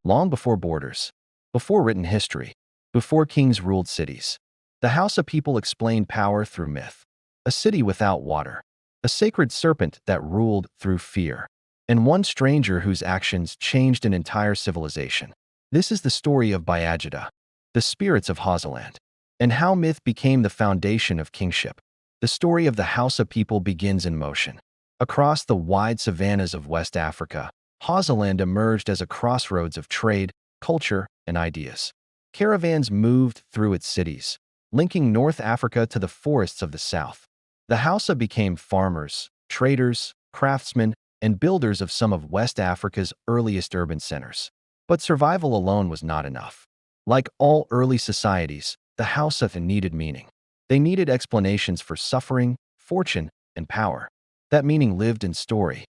long before borders, before written history, before kings ruled cities. The Hausa people explained power through myth. A city without water, a sacred serpent that ruled through fear, and one stranger whose actions changed an entire civilization. This is the story of Bayajidda, the spirits of Hausaland, and how myth became the foundation of kingship. The story of the Hausa people begins in motion. Across the wide savannas of West Africa, Hausaland emerged as a crossroads of trade, culture, and ideas. Caravans moved through its cities, linking North Africa to the forests of the south. The Hausa became farmers, traders, craftsmen, and builders of some of West Africa's earliest urban centers. But survival alone was not enough. Like all early societies, the Hausa needed meaning. They needed explanations for suffering, fortune, and power. That meaning lived in story.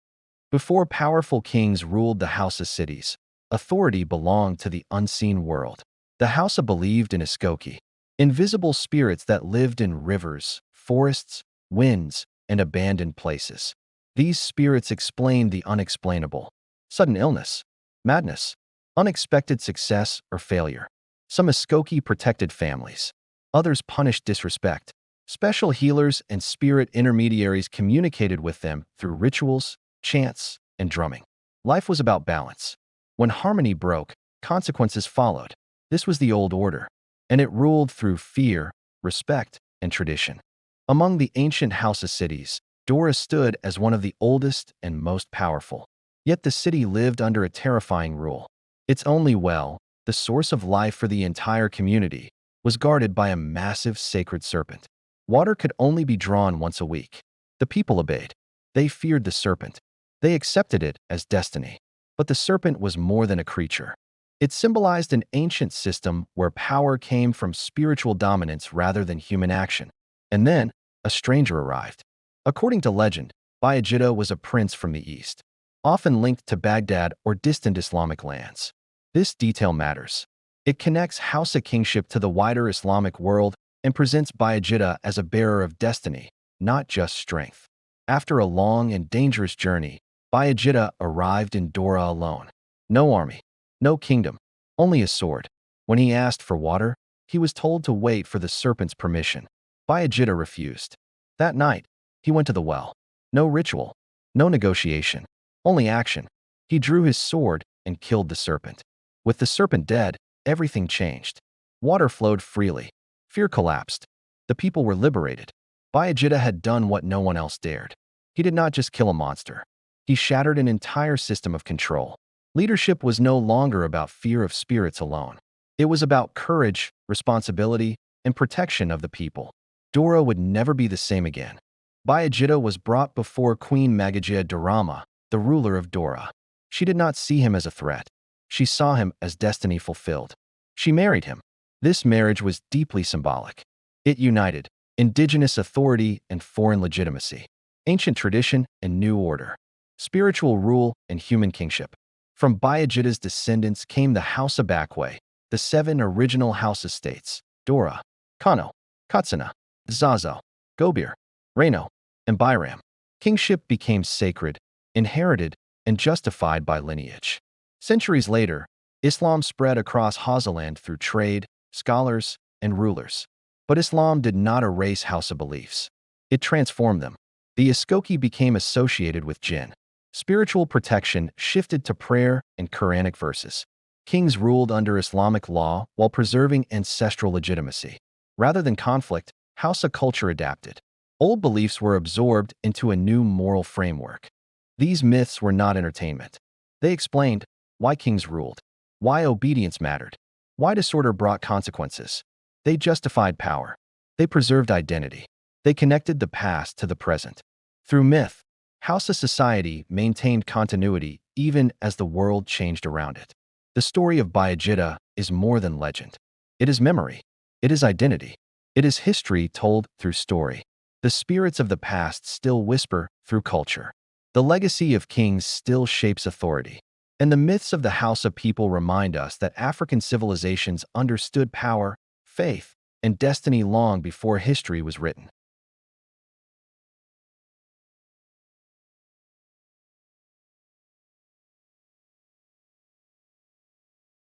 Before powerful kings ruled the Hausa cities, authority belonged to the unseen world. The Hausa believed in Iskoki, invisible spirits that lived in rivers, forests, winds, and abandoned places. These spirits explained the unexplainable: sudden illness, madness, unexpected success or failure. Some Iskoki protected families. Others punished disrespect. Special healers and spirit intermediaries communicated with them through rituals, chants, and drumming. Life was about balance. When harmony broke, consequences followed. This was the old order, and it ruled through fear, respect, and tradition. Among the ancient Hausa cities, Daura stood as one of the oldest and most powerful. Yet the city lived under a terrifying rule. Its only well, the source of life for the entire community, was guarded by a massive sacred serpent. Water could only be drawn once a week. The people obeyed. They feared the serpent. They accepted it as destiny. But the serpent was more than a creature. It symbolized an ancient system where power came from spiritual dominance rather than human action. And then, a stranger arrived. According to legend, Bayajidda was a prince from the east, often linked to Baghdad or distant Islamic lands. This detail matters. It connects Hausa kingship to the wider Islamic world and presents Bayajidda as a bearer of destiny, not just strength. After a long and dangerous journey, Bayajidda arrived in Daura alone. No army, no kingdom, only a sword. When he asked for water, he was told to wait for the serpent's permission. Bayajidda refused. That night, he went to the well. No ritual, no negotiation, only action. He drew his sword and killed the serpent. With the serpent dead, everything changed. Water flowed freely. Fear collapsed. The people were liberated. Bayajidda had done what no one else dared. He did not just kill a monster. He shattered an entire system of control. Leadership was no longer about fear of spirits alone. It was about courage, responsibility, and protection of the people. Daura would never be the same again. Bayajidda was brought before Queen Daura, the ruler of Daura. She did not see him as a threat. She saw him as destiny fulfilled. She married him. This marriage was deeply symbolic. It united indigenous authority and foreign legitimacy, ancient tradition and new order, spiritual rule and human kingship. From Bayajidda's descendants came the Hausa Bakwe, the 7 original Hausa states: Daura, Kano, Katsina, Zazo, Gobir, Reno, and Bayram. Kingship became sacred, inherited, and justified by lineage. Centuries later, Islam spread across Hausaland through trade, scholars, and rulers. But Islam did not erase Hausa beliefs. It transformed them. The Iskoki became associated with jinn. Spiritual protection shifted to prayer and Quranic verses. Kings ruled under Islamic law while preserving ancestral legitimacy. Rather than conflict, Hausa culture adapted. Old beliefs were absorbed into a new moral framework. These myths were not entertainment. They explained why kings ruled, why obedience mattered, why disorder brought consequences. They justified power. They preserved identity. They connected the past to the present. Through myth, Hausa society maintained continuity even as the world changed around it. The story of Bayajidda is more than legend. It is memory. It is identity. It is history told through story. The spirits of the past still whisper through culture. The legacy of kings still shapes authority. And the myths of the Hausa people remind us that African civilizations understood power, faith, and destiny long before history was written.